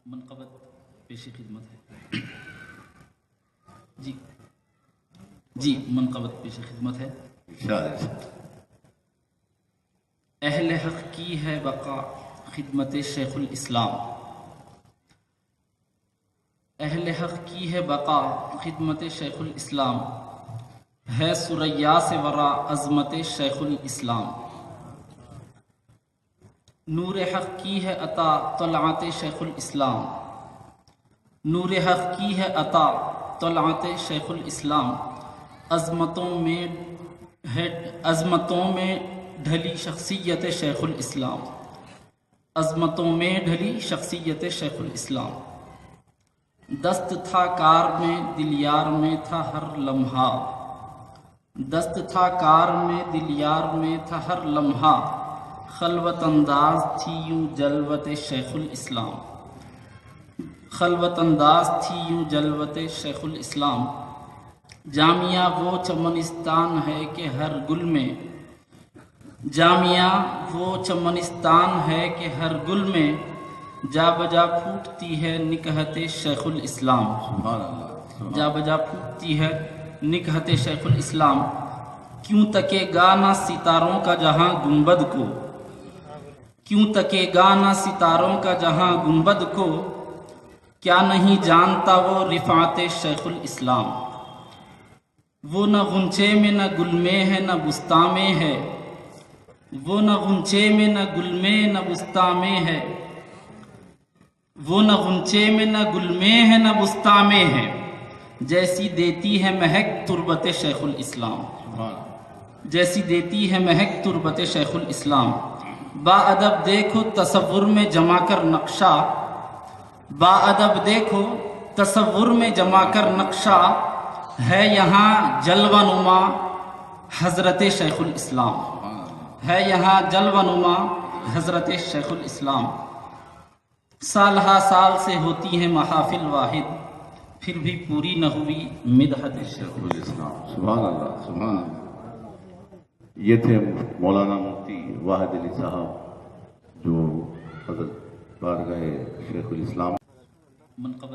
منقبت پیش خدمت ہے۔ جی منقبت پیش خدمت ہے۔ اہل حق کی ہے بقا خدمت شیخ الاسلام، اہل حق کی ہے بقا خدمت شیخ الاسلام، ہے ثریا سے ورا عظمت شیخ الاسلام، نور حق کی ہے عطا طلعت شیخ الاسلام، نور حق کی ہے عطا طلعت شیخ الاسلام، عظمتوں میں ڈھلی شخصیت شیخ الاسلام، عظمتوں میں ڈھلی شخصیت شیخ الاسلام، دست تھا کار میں دل یار میں تھا ہر لمحہ، دست تھا کار میں دل یار میں تھا ہر لمحہ، خلوت انداز تھی یوں جلوت شیخ الاسلام، خلوت انداز تھی یوں جلوت شیخ الاسلام، جامعہ وہ چمنستان ہے کہ ہر گل میں، جامعہ وہ چمنستان ہے کہ ہر گل میں، جا بجا پھوٹتی ہے نکہت شیخ الاسلام، جا بجا پھوٹتی ہے نکہت شیخ الاسلام، کیوں تکے گا نہ ستاروں کا جہاں گنبد کو، کیوں تکے گا نہ ستاروں کا جہاں گنبد کو، کیا نہیں جانتا وہ رفعت شیخ الاسلام، وہ نہ غنچے میں نہ گل میں ہے نہ بستاں میں ہے، وہ نہ غنچے میں نہ گل میں نہ بستاں میں ہے، وہ نہ غنچے میں نہ گل میں ہے نہ بستاں میں ہے، جیسی دیتی ہے مہک تربت شیخ الاسلام، جیسی دیتی ہے مہک تربت شیخ الاسلام، با ادب دیکھو تصور میں جما کر نقشہ، با ادب دیکھو تصور میں جما کر نقشہ، ہے یہاں جلوہ نما حضرت شیخ الاسلام، ہے یہاں جلوہ نما حضرت شیخ الاسلام، سال ہا سال سے ہوتی ہیں محافل واحد، پھر بھی پوری نہ ہوئی مدحت شیخ الاسلام۔ سبحان اللہ سبحان اللہ۔ یہ تھے مولانا مفتی واحد علی صاحب جو حضرت بارگاہ شیخ الاسلام منقبت